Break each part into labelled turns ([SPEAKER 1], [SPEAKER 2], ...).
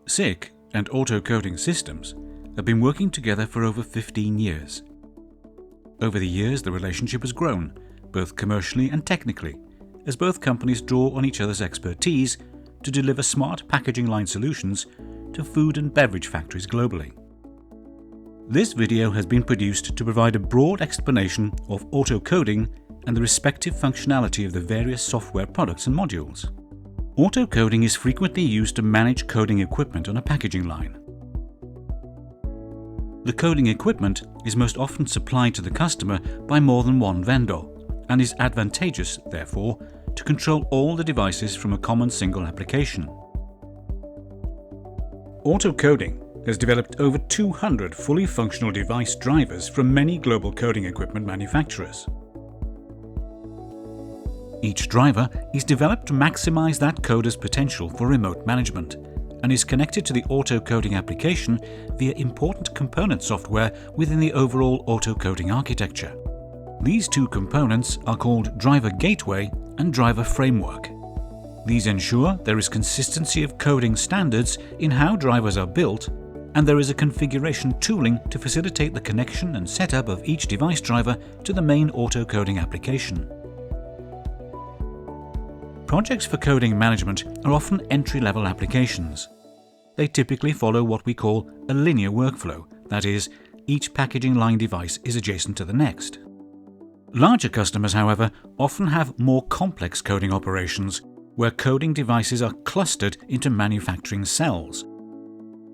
[SPEAKER 1] SICK and Auto Coding Systems have been working together for over 15 years. Over the years, the relationship has grown, both commercially and technically, as both companies draw on each other's expertise to deliver smart packaging line solutions to food and beverage factories globally. This video has been produced to provide a broad explanation of auto coding and the respective functionality of the various software products and modules. Auto coding is frequently used to manage coding equipment on a packaging line. The coding equipment is most often supplied to the customer by more than one vendor and is advantageous, therefore, to control all the devices from a common single application. Auto coding has developed over 200 fully functional device drivers from many global coding equipment manufacturers. Each driver is developed to maximize that coder's potential for remote management and is connected to the auto coding application via important component software within the overall auto coding architecture. These two components are called Driver Gateway and Driver Framework. These ensure there is consistency of coding standards in how drivers are built, and there is a configuration tooling to facilitate the connection and setup of each device driver to the main auto coding application. Projects for coding management are often entry-level applications. They typically follow what we call a linear workflow, that is, each packaging line device is adjacent to the next. Larger customers, however, often have more complex coding operations where coding devices are clustered into manufacturing cells.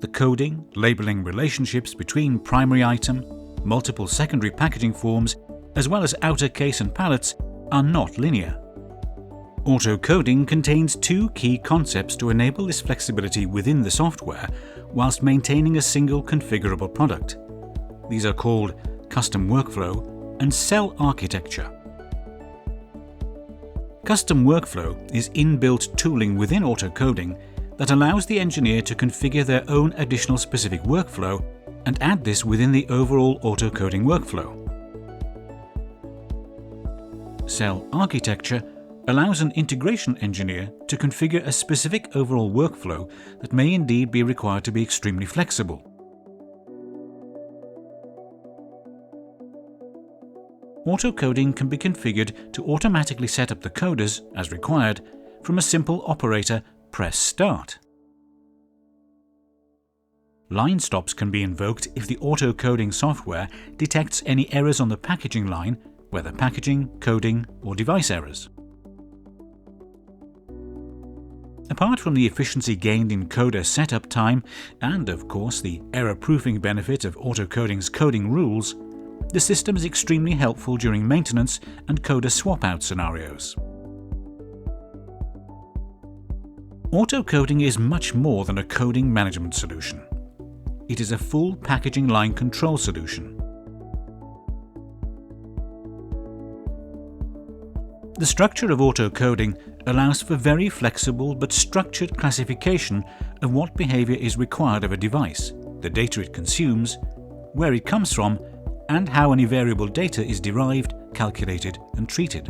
[SPEAKER 1] The coding, labeling relationships between primary item, multiple secondary packaging forms, as well as outer case and pallets are not linear. Auto coding contains two key concepts to enable this flexibility within the software whilst maintaining a single configurable product. These are called custom workflow and cell architecture. Custom workflow is inbuilt tooling within auto coding that allows the engineer to configure their own additional specific workflow and add this within the overall auto coding workflow. Cell architecture allows an integration engineer to configure a specific overall workflow that may indeed be required to be extremely flexible. Auto coding can be configured to automatically set up the coders, as required, from a simple operator press start. Line stops can be invoked if the auto coding software detects any errors on the packaging line, whether packaging, coding, or device errors. Apart from the efficiency gained in coder setup time and, of course, the error-proofing benefit of auto coding's coding rules, the system is extremely helpful during maintenance and coder swap-out scenarios. Auto coding is much more than a coding management solution. It is a full packaging line control solution. The structure of auto coding allows for very flexible but structured classification of what behavior is required of a device, the data it consumes, where it comes from, and how any variable data is derived, calculated, and treated.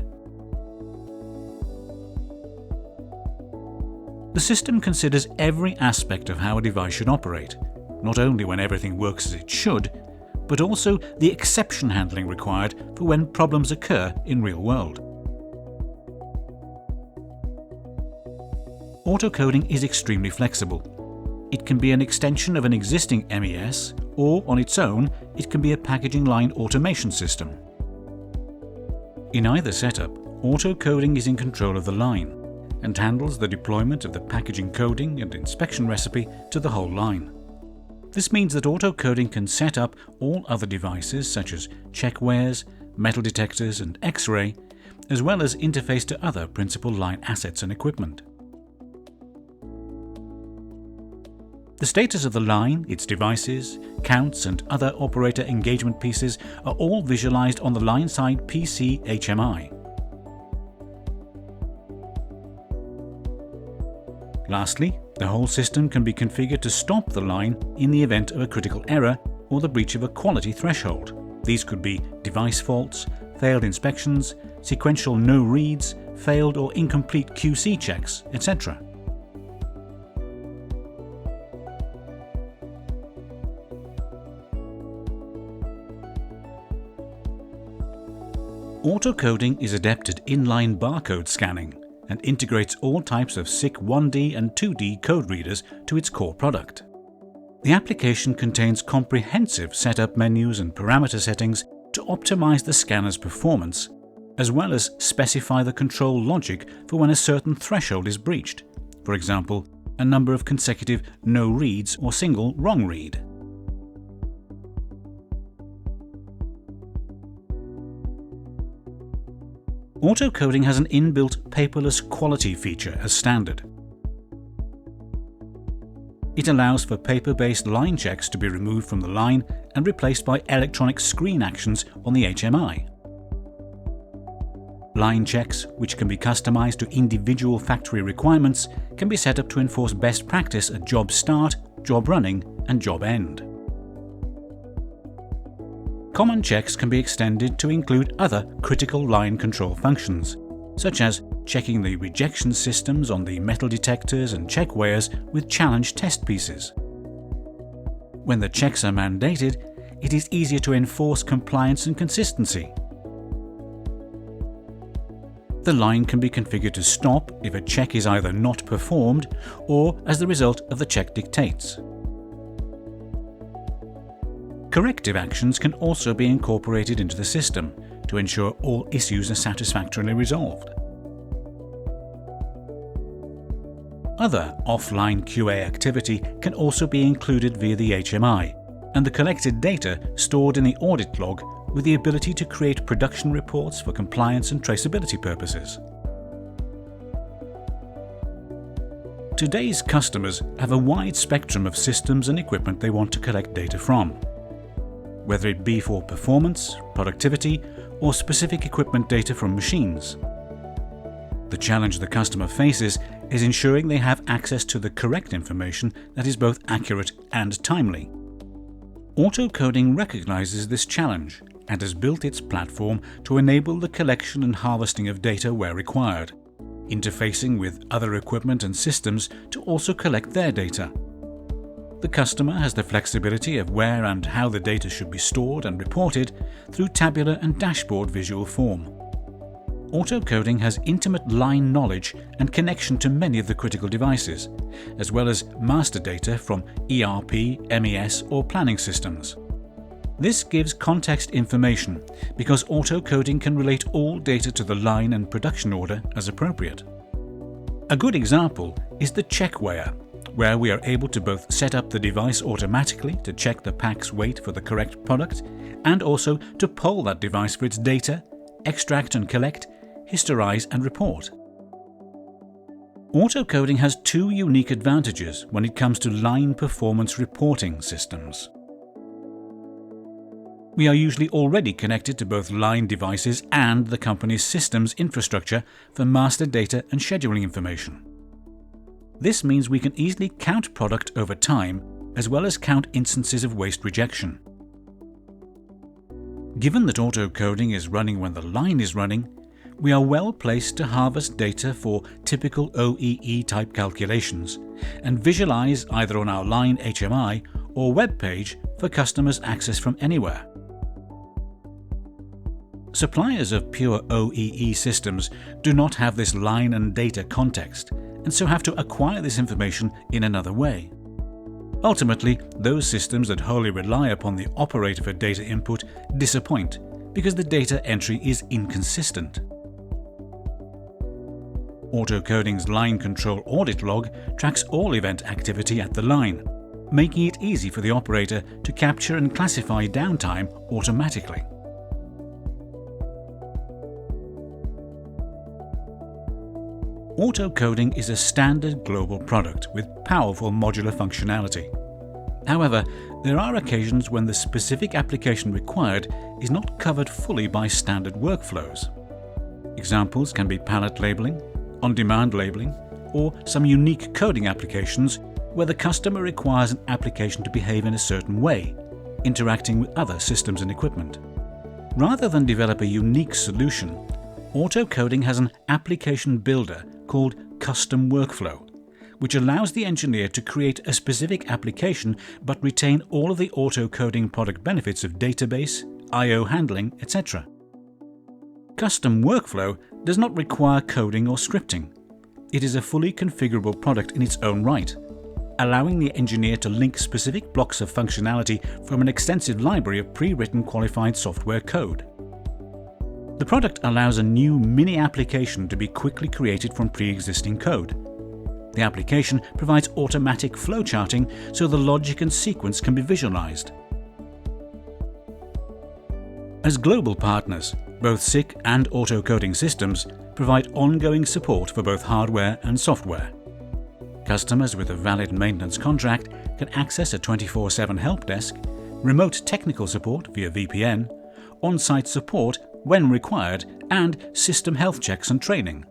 [SPEAKER 1] The system considers every aspect of how a device should operate, not only when everything works as it should, but also the exception handling required for when problems occur in real world. Auto coding is extremely flexible. It can be an extension of an existing MES, or on its own, it can be a packaging line automation system. In either setup, auto coding is in control of the line and handles the deployment of the packaging coding and inspection recipe to the whole line. This means that auto coding can set up all other devices such as checkwares, metal detectors, and X-ray, as well as interface to other principal line assets and equipment. The status of the line, its devices, counts, and other operator engagement pieces are all visualized on the line-side PC HMI. Lastly, the whole system can be configured to stop the line in the event of a critical error or the breach of a quality threshold. These could be device faults, failed inspections, sequential no reads, failed or incomplete QC checks, etc. Auto-coding is adept at inline barcode scanning and integrates all types of SICK 1D and 2D code readers to its core product. The application contains comprehensive setup menus and parameter settings to optimize the scanner's performance, as well as specify the control logic for when a certain threshold is breached, for example, a number of consecutive no reads or single wrong read. Auto-coding has an inbuilt paperless quality feature as standard. It allows for paper-based line checks to be removed from the line and replaced by electronic screen actions on the HMI. Line checks, which can be customized to individual factory requirements, can be set up to enforce best practice at job start, job running, and job end. Common checks can be extended to include other critical line control functions, such as checking the rejection systems on the metal detectors and check weighers with challenge test pieces. When the checks are mandated, it is easier to enforce compliance and consistency. The line can be configured to stop if a check is either not performed or as the result of the check dictates. Corrective actions can also be incorporated into the system to ensure all issues are satisfactorily resolved. Other offline QA activity can also be included via the HMI, and the collected data stored in the audit log with the ability to create production reports for compliance and traceability purposes. Today's customers have a wide spectrum of systems and equipment they want to collect data from, whether it be for performance, productivity, or specific equipment data from machines. The challenge the customer faces is ensuring they have access to the correct information that is both accurate and timely. Auto-coding recognizes this challenge and has built its platform to enable the collection and harvesting of data where required, interfacing with other equipment and systems to also collect their data. The customer has the flexibility of where and how the data should be stored and reported through tabular and dashboard visual form. Auto-coding has intimate line knowledge and connection to many of the critical devices, as well as master data from ERP, MES or planning systems. This gives context information because auto-coding can relate all data to the line and production order as appropriate. A good example is the check weigher, where we are able to both set up the device automatically to check the pack's weight for the correct product and also to poll that device for its data, extract and collect, historize and report. Auto-coding has two unique advantages when it comes to line performance reporting systems. We are usually already connected to both line devices and the company's systems infrastructure for master data and scheduling information. This means we can easily count product over time as well as count instances of waste rejection. Given that auto-coding is running when the line is running, we are well placed to harvest data for typical OEE type calculations and visualize either on our line HMI or web page for customers' access from anywhere. Suppliers of pure OEE systems do not have this line and data context and so have to acquire this information in another way. Ultimately, those systems that wholly rely upon the operator for data input disappoint because the data entry is inconsistent. Auto-coding's line control audit log tracks all event activity at the line, making it easy for the operator to capture and classify downtime automatically. Auto-coding is a standard global product with powerful modular functionality. However, there are occasions when the specific application required is not covered fully by standard workflows. Examples can be pallet labeling, on-demand labeling, or some unique coding applications where the customer requires an application to behave in a certain way, interacting with other systems and equipment. Rather than develop a unique solution, auto-coding has an application builder called Custom Workflow, which allows the engineer to create a specific application but retain all of the auto-coding product benefits of database, I/O handling, etc. Custom Workflow does not require coding or scripting. It is a fully configurable product in its own right, allowing the engineer to link specific blocks of functionality from an extensive library of pre-written qualified software code. The product allows a new mini application to be quickly created from pre-existing code. The application provides automatic flowcharting so the logic and sequence can be visualized. As global partners, both SICK and Auto Coding Systems provide ongoing support for both hardware and software. Customers with a valid maintenance contract can access a 24/7 help desk, remote technical support via VPN, on-site support when required, and system health checks and training.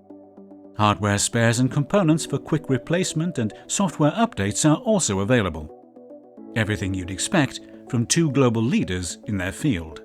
[SPEAKER 1] Hardware spares and components for quick replacement and software updates are also available. Everything you'd expect from two global leaders in their field.